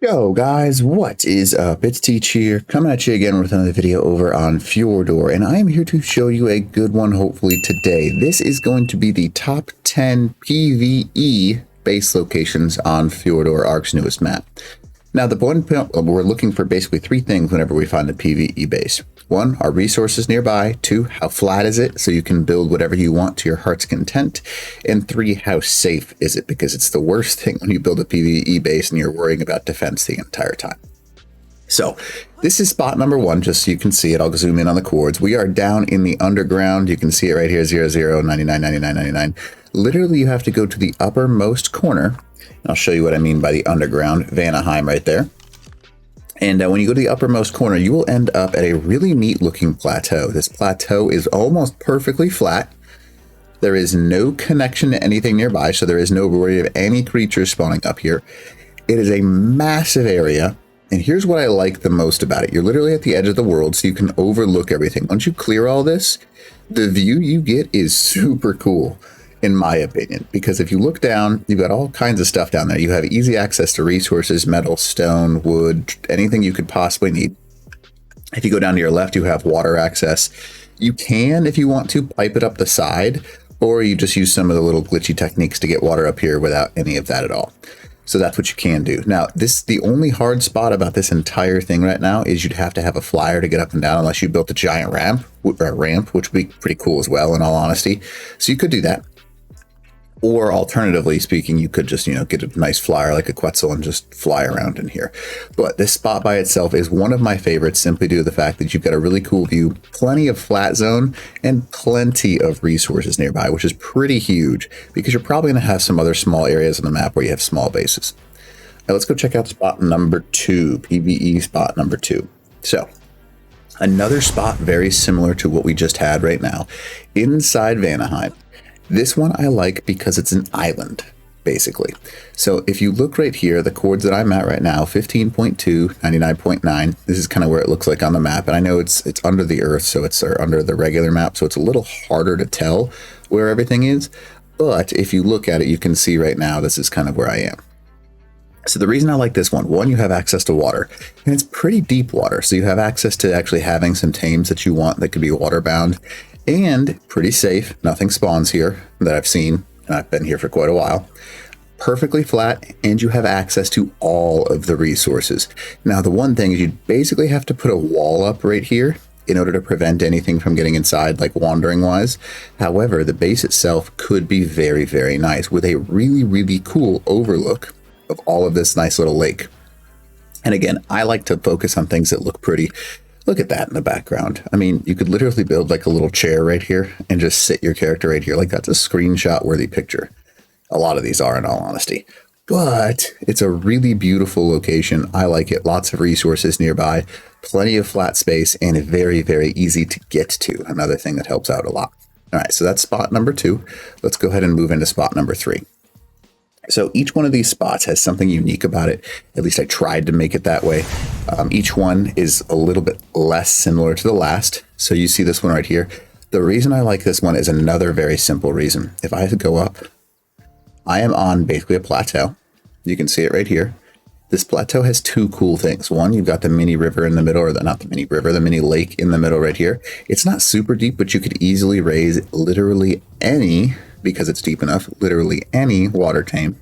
Yo guys, what is up? It's Teach here, coming at you again with another video over on Fjordur, and I am here to show you a good one hopefully today. This is going to be the top 10 PvE base locations on Fjordur Ark's newest map. Now we're looking for basically three things whenever we find a PvE base. One, are resources nearby. Two, how flat is it so you can build whatever you want to your heart's content. And three, how safe is it, because it's the worst thing when you build a PvE base and you're worrying about defense the entire time. So this is spot number one, just so you can see it. I'll zoom in on the chords. We are down in the underground. You can see it right here, 00, 99, 99, 99. Literally, you have to go to the uppermost corner. I'll show you what I mean by the underground, Vanaheim right there. And when you go to the uppermost corner, you will end up at a really neat looking plateau. This plateau is almost perfectly flat. There is no connection to anything nearby, so there is no worry of any creatures spawning up here. It is a massive area, and here's what I like the most about it. You're literally at the edge of the world, so you can overlook everything. Once you clear all this, the view you get is super cool, in my opinion, because if you look down, you've got all kinds of stuff down there. You have easy access to resources, metal, stone, wood, anything you could possibly need. If you go down to your left, you have water access. You can, if you want to, pipe it up the side, or you just use some of the little glitchy techniques to get water up here without any of that at all. So that's what you can do. Now, the only hard spot about this entire thing right now is you'd have to have a flyer to get up and down unless you built a giant ramp, which would be pretty cool as well, in all honesty. So you could do that. Or alternatively speaking, you could just, get a nice flyer like a Quetzal and just fly around in here. But this spot by itself is one of my favorites, simply due to the fact that you've got a really cool view, plenty of flat zone, and plenty of resources nearby, which is pretty huge because you're probably going to have some other small areas on the map where you have small bases. Now let's go check out spot number 2, PvE spot number 2. So another spot very similar to what we just had right now, inside Vanaheim. This one I like because it's an island, basically. So if you look right here, the chords that I'm at right now, 15.2, 99.9, this is kind of where it looks like on the map. And I know it's under the earth, so it's under the regular map, so it's a little harder to tell where everything is. But if you look at it, you can see right now, this is kind of where I am. So the reason I like this one, you have access to water, and it's pretty deep water. So you have access to actually having some tames that you want that could be water bound. And pretty safe. Nothing spawns here that I've seen, and I've been here for quite a while. Perfectly flat, and you have access to all of the resources. Now, the one thing is you basically have to put a wall up right here in order to prevent anything from getting inside, like wandering wise. However, the base itself could be very, very nice with a really, really cool overlook of all of this nice little lake. And again, I like to focus on things that look pretty. Look at that in the background. I mean, you could literally build like a little chair right here and just sit your character right here. Like, that's a screenshot worthy picture. A lot of these are, in all honesty. But it's a really beautiful location. I like it. Lots of resources nearby, plenty of flat space, and very, very easy to get to. Another thing that helps out a lot. All right, so that's spot number 2. Let's go ahead and move into spot number 3. So each one of these spots has something unique about it. At least I tried to make it that way. Each one is a little bit less similar to the last. So you see this one right here. The reason I like this one is another very simple reason. If I go up, I am on basically a plateau. You can see it right here. This plateau has two cool things. One, you've got the mini river in the middle, or not the mini river, the mini lake in the middle right here. It's not super deep, but you could easily raise literally any, because it's deep enough, literally any water tame.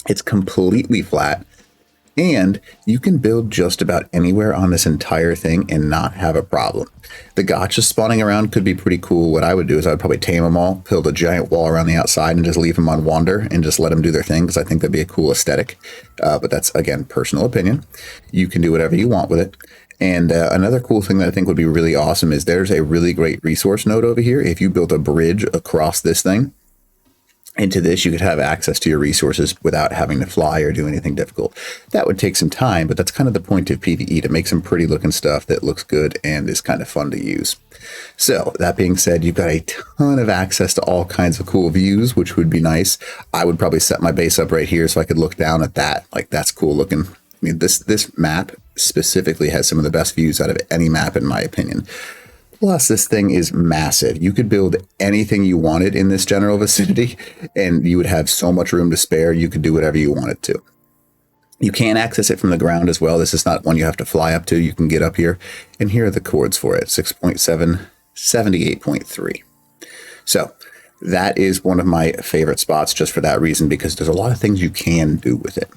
It's completely flat, and you can build just about anywhere on this entire thing and not have a problem. The gotchas spawning around could be pretty cool. What I would do is I would probably tame them all, build a giant wall around the outside, and just leave them on wander and just let them do their thing, because I think that'd be a cool aesthetic. But that's, again, personal opinion. You can do whatever you want with it. And another cool thing that I think would be really awesome is there's a really great resource node over here. If you built a bridge across this thing, into this, you could have access to your resources without having to fly or do anything difficult. That would take some time, but that's kind of the point of PvE, to make some pretty looking stuff that looks good and is kind of fun to use. So that being said, you've got a ton of access to all kinds of cool views, which would be nice. I would probably set my base up right here so I could look down at that. Like, that's cool looking. I mean, this map specifically has some of the best views out of any map, in my opinion. Plus, this thing is massive. You could build anything you wanted in this general vicinity, and you would have so much room to spare. You could do whatever you wanted to. You can access it from the ground as well. This is not one you have to fly up to. You can get up here. And here are the chords for it, 6.7, 78.3. So that is one of my favorite spots just for that reason, because there's a lot of things you can do with it.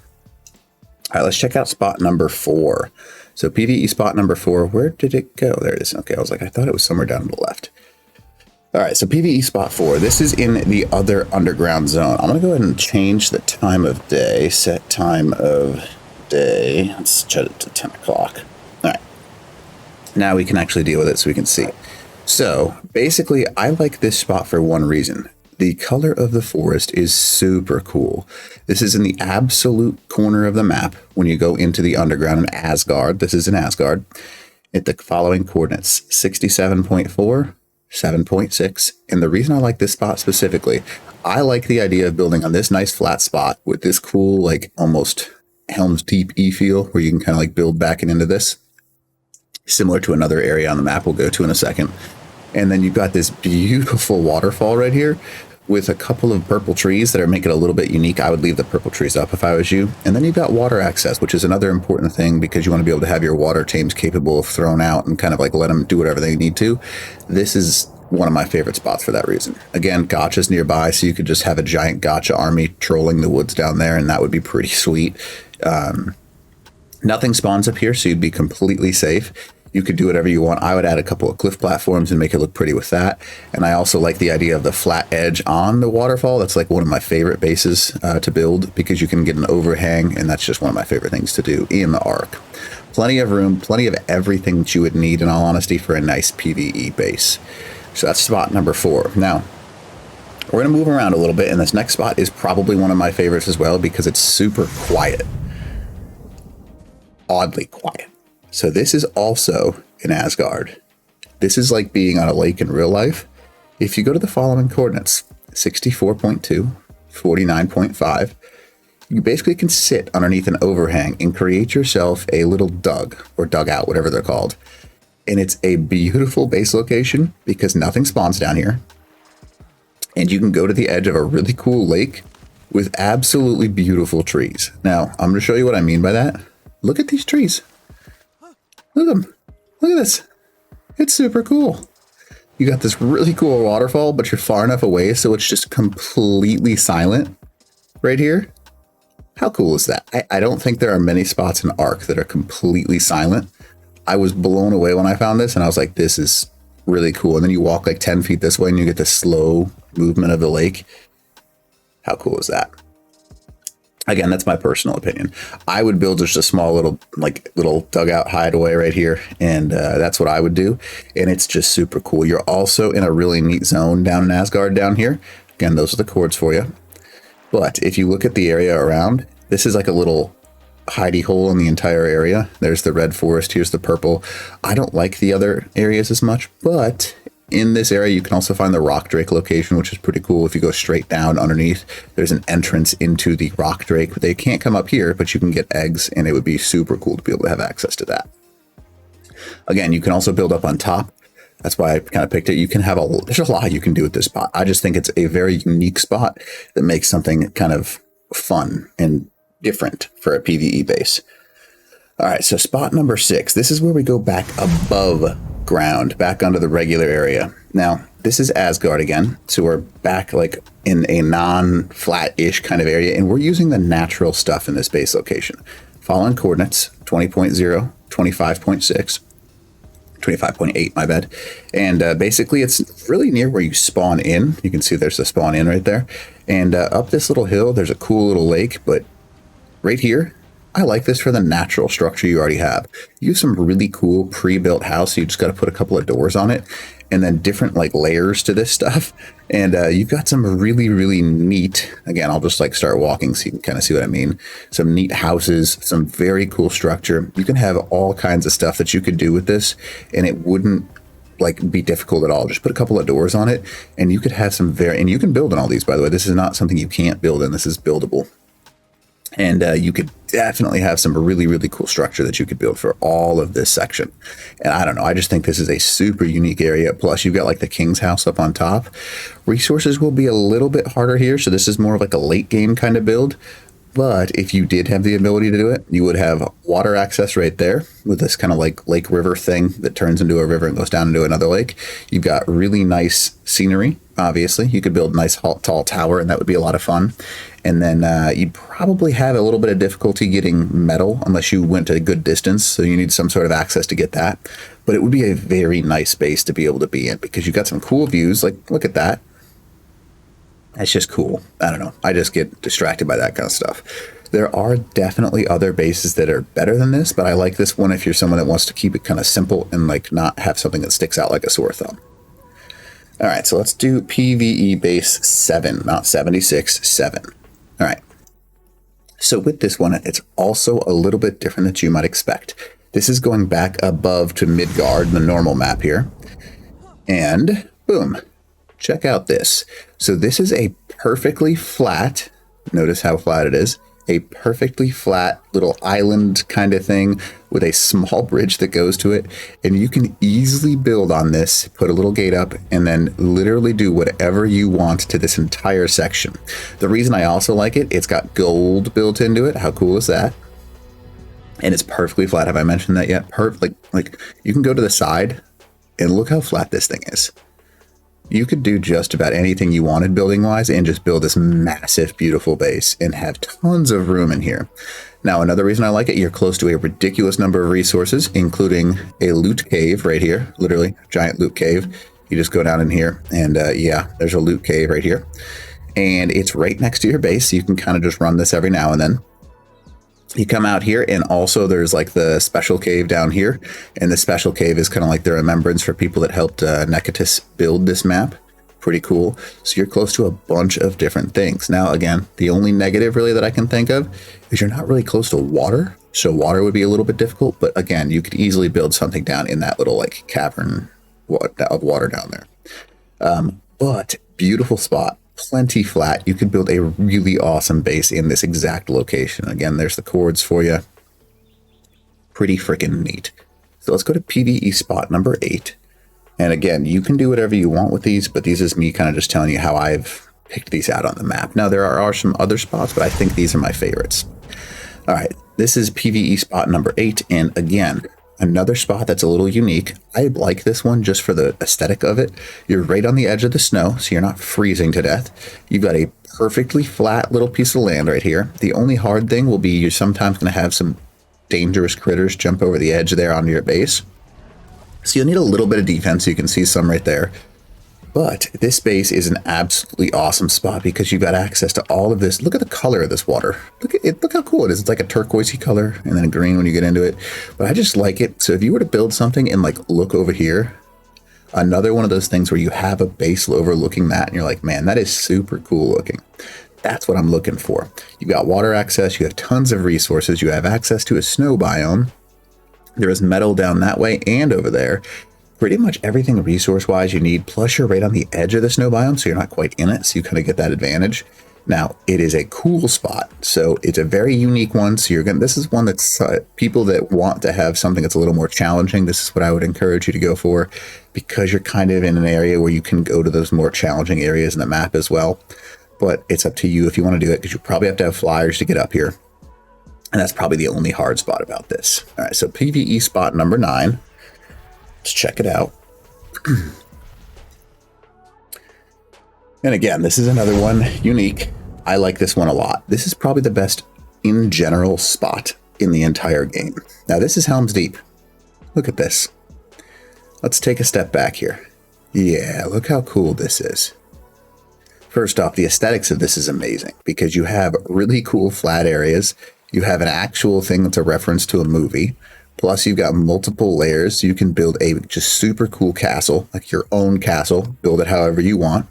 All right, let's check out spot number 4. So PvE spot number 4, where did it go? There it is. Okay, I was like, I thought it was somewhere down to the left. All right, so PvE spot 4, this is in the other underground zone. I'm gonna go ahead and change the time of day, set time of day. Let's set it to 10 o'clock. All right, now we can actually deal with it so we can see. So basically, I like this spot for one reason. The color of the forest is super cool. This is in the absolute corner of the map when you go into the underground in Asgard. This is in Asgard. At the following coordinates, 67.4, 7.6. And the reason I like this spot specifically, I like the idea of building on this nice flat spot with this cool, like almost Helms Deep feel, where you can kind of like build back into this, similar to another area on the map we'll go to in a second. And then you've got this beautiful waterfall right here with a couple of purple trees that are making it a little bit unique. I would leave the purple trees up if I was you. And then you've got water access, which is another important thing because you want to be able to have your water tames capable of thrown out and kind of like let them do whatever they need to. This is one of my favorite spots for that reason. Again, gotcha's nearby, so you could just have a giant gotcha army trolling the woods down there, and that would be pretty sweet. Nothing spawns up here, so you'd be completely safe. You could do whatever you want. I would add a couple of cliff platforms and make it look pretty with that. And I also like the idea of the flat edge on the waterfall. That's like one of my favorite bases to build because you can get an overhang, and that's just one of my favorite things to do in the Ark. Plenty of room, plenty of everything that you would need, in all honesty, for a nice PvE base. So that's spot number 4. Now, we're going to move around a little bit, and this next spot is probably one of my favorites as well because it's super quiet. Oddly quiet. So this is also in Asgard. This is like being on a lake in real life. If you go to the following coordinates, 64.2, 49.5, you basically can sit underneath an overhang and create yourself a little dug or dugout, whatever they're called. And it's a beautiful base location because nothing spawns down here. And you can go to the edge of a really cool lake with absolutely beautiful trees. Now, I'm going to show you what I mean by that. Look at these trees. Look at them. Look at this. It's super cool. You got this really cool waterfall, but you're far enough away so it's just completely silent right here. How cool is that? I don't think there are many spots in Ark that are completely silent. I was blown away when I found this, and I was like, this is really cool. And then you walk like 10 feet this way and you get the slow movement of the lake. How cool is that? Again, that's my personal opinion. I would build just a small little dugout hideaway right here, and that's what I would do. And it's just super cool. You're also in a really neat zone down in Asgard down here. Again, those are the chords for you. But if you look at the area around, this is like a little hidey hole in the entire area. There's the red forest. Here's the purple. I don't like the other areas as much, but in this area, you can also find the rock drake location, which is pretty cool. If you go straight down underneath, there's an entrance into the rock drake. They can't come up here, but you can get eggs, and it would be super cool to be able to have access to that. Again, you can also build up on top. That's why I kind of picked it. You can have there's a lot you can do with this spot. I just think it's a very unique spot that makes something kind of fun and different for a PvE base. All right, so spot number 6. This is where we go back above ground, back onto the regular area. Now, this is Asgard again, so we're back like in a non-flat-ish kind of area, and we're using the natural stuff in this base location. Following coordinates, 20.0, 25.6, 25.8, my bad. And basically, it's really near where you spawn in. You can see there's the spawn in right there. And up this little hill, there's a cool little lake, but right here, I like this for the natural structure you already have. You have some really cool pre-built house. You just got to put a couple of doors on it and then different like layers to this stuff. And you've got some really, really neat, again, I'll just like start walking so you can kind of see what I mean. Some neat houses, some very cool structure. You can have all kinds of stuff that you could do with this, and it wouldn't like be difficult at all. Just put a couple of doors on it and you could have some and you can build in all these, by the way. This is not something you can't build in. This is buildable. And you could definitely have some really, really cool structure that you could build for all of this section. And I don't know, I just think this is a super unique area. Plus, you've got like the king's house up on top. Resources will be a little bit harder here. So this is more of like a late game kind of build. But if you did have the ability to do it, you would have water access right there with this kind of like lake river thing that turns into a river and goes down into another lake. You've got really nice scenery, obviously. You could build a nice tall tower, and that would be a lot of fun. And then you'd probably have a little bit of difficulty getting metal unless you went a good distance. So you need some sort of access to get that. But it would be a very nice space to be able to be in because you've got some cool views. Like, look at that. That's just cool. I don't know. I just get distracted by that kind of stuff. There are definitely other bases that are better than this, but I like this one if you're someone that wants to keep it kind of simple and like not have something that sticks out like a sore thumb. All right, so let's do PvE base 7, not 76, 7. All right. So with this one, it's also a little bit different than you might expect. This is going back above to Midgard, the normal map here. And boom. Check out this. So this is a perfectly flat, notice how flat it is, a perfectly flat little island kind of thing with a small bridge that goes to it. And you can easily build on this, put a little gate up, and then literally do whatever you want to this entire section. The reason I also like it, it's got gold built into it. How cool is that? And it's perfectly flat. Have I mentioned that yet? Perfect. Like you can go to the side and look how flat this thing is. You could do just about anything you wanted building-wise and just build this massive, beautiful base and have tons of room in here. Now, another reason I like it, you're close to a ridiculous number of resources, including a loot cave right here, literally, giant loot cave. You just go down in here, and yeah, there's a loot cave right here. And it's right next to your base, so you can kind of just run this every now and then. You come out here, and also there's like the special cave down here, and the special cave is kind of like the remembrance for people that helped Necatus build this map. Pretty cool. So you're close to a bunch of different things. Now, again, the only negative really that I can think of is you're not really close to water, so water would be a little bit difficult, but again, you could easily build something down in that little like cavern of water down there. But beautiful spot. Plenty flat. You could build a really awesome base in this exact location. Again, there's the chords for you. Pretty freaking neat. So let's go to PvE spot number 8. And again, you can do whatever you want with these, but these is me kind of just telling you how I've picked these out on the map. Now, there are some other spots, but I think these are my favorites. All right, this is PvE spot number 8. And again, another spot that's a little unique. I like this one just for the aesthetic of it. You're right on the edge of the snow, so you're not freezing to death. You've got a perfectly flat little piece of land right here. The only hard thing will be you're sometimes going to have some dangerous critters jump over the edge there onto your base. So you'll need a little bit of defense. You can see some right there. But this base is an absolutely awesome spot because you've got access to all of this. Look at the color of this water. Look at it. Look how cool it is. It's like a turquoisey color and then a green when you get into it. But I just like it. So if you were to build something and like look over here, another one of those things where you have a base overlooking that and you're like, man, that is super cool looking. That's what I'm looking for. You've got water access. You have tons of resources. You have access to a snow biome. There is metal down that way and over there. Pretty much everything resource-wise you need, plus you're right on the edge of the snow biome, so you're not quite in it, so you kind of get that advantage. Now, it is a cool spot, so it's a very unique one, so this is one that's people that want to have something that's a little more challenging, this is what I would encourage you to go for, because you're kind of in an area where you can go to those more challenging areas in the map as well. But it's up to you if you want to do it, because you probably have to have flyers to get up here. And that's probably the only hard spot about this. All right, so PvE spot number 9. Let's check it out. And again, this is another one unique. I like this one a lot. This is probably the best in general spot in the entire game. Now, this is Helms Deep. Look at this. Let's take a step back here. Yeah, look how cool this is. First off, the aesthetics of this is amazing because you have really cool flat areas. You have an actual thing that's a reference to a movie. Plus, you've got multiple layers. So you can build a just super cool castle, like your own castle. Build it however you want.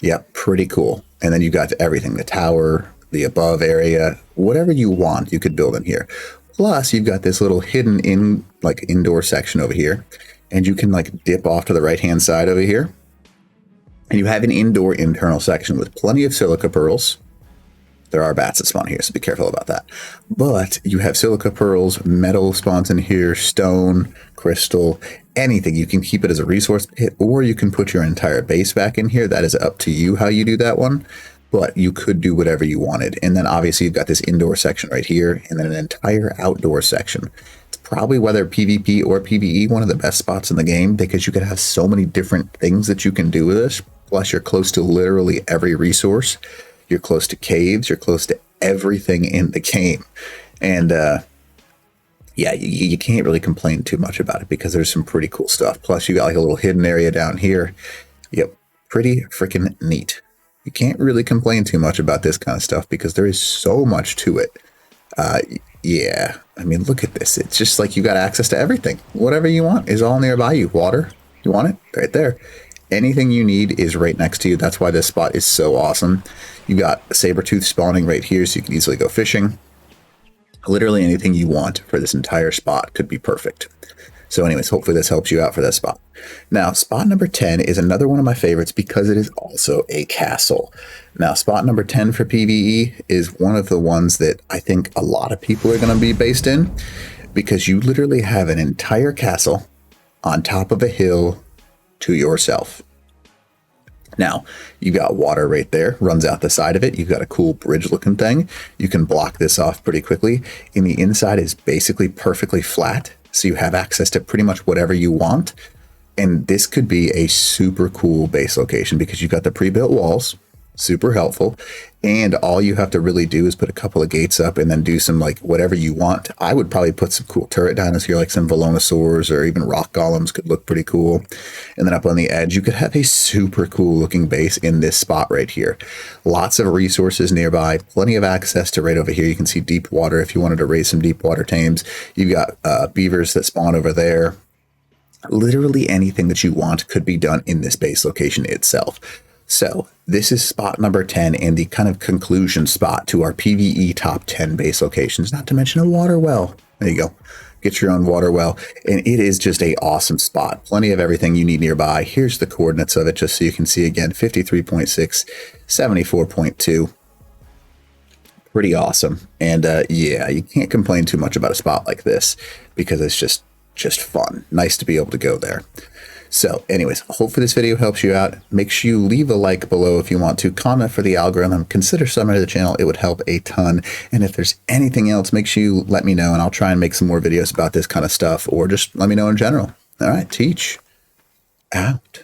Yep, pretty cool. And then you've got everything, the tower, the above area, whatever you want, you could build in here. Plus, you've got this little hidden indoor section over here. And you can like dip off to the right-hand side over here. And you have an indoor internal section with plenty of silica pearls. There are bats that spawn here, so be careful about that. But you have silica pearls, metal spawns in here, stone, crystal, anything. You can keep it as a resource pit, or you can put your entire base back in here. That is up to you how you do that one. but you could do whatever you wanted. And then obviously you've got this indoor section right here, and then an entire outdoor section. It's probably, whether PvP or PvE, one of the best spots in the game, because you could have so many different things that you can do with this. Plus you're close to literally every resource. You're close to caves. You're close to everything in the game. And yeah, you can't really complain too much about it because there's some pretty cool stuff. Plus you got like a little hidden area down here. Yep, pretty freaking neat. You can't really complain too much about this kind of stuff because there is so much to it. Yeah, I mean, look at this. It's just like you got access to everything. Whatever you want is all nearby you. Water, you want it? Right there. Anything you need is right next to you. That's why this spot is so awesome. You got a saber-tooth spawning right here, so you can easily go fishing. Literally anything you want for this entire spot could be perfect. So anyways, hopefully this helps you out for that spot. Now, spot number 10 is another one of my favorites because it is also a castle. Now, spot number 10 for PvE is one of the ones that I think a lot of people are going to be based in, because you literally have an entire castle on top of a hill to yourself. Now, you got water right there, runs out the side of it. You've got a cool bridge looking thing. You can block this off pretty quickly. And the inside is basically perfectly flat, so you have access to pretty much whatever you want. And this could be a super cool base location because you've got the pre-built walls, super helpful. And all you have to really do is put a couple of gates up and then do some like whatever you want. I would probably put some cool turret dinos here, like some Velonosaurs or even rock golems could look pretty cool. And then up on the edge, you could have a super cool looking base in this spot right here. Lots of resources nearby, plenty of access to right over here. You can see deep water if you wanted to raise some deep water tames. You've got beavers that spawn over there. Literally anything that you want could be done in this base location itself. So this is spot number 10 and the kind of conclusion spot to our PvE top 10 base locations, not to mention a water well. There you go. Get your own water well. And it is just a awesome spot. Plenty of everything you need nearby. Here's the coordinates of it just so you can see again. 53.6, 74.2. Pretty awesome. And yeah, you can't complain too much about a spot like this because it's just fun. Nice to be able to go there. So anyways, hopefully this video helps you out. Make sure you leave a like below if you want to. Comment for the algorithm. Consider subbing to the channel. It would help a ton. And if there's anything else, make sure you let me know and I'll try and make some more videos about this kind of stuff, or just let me know in general. All right, teach out.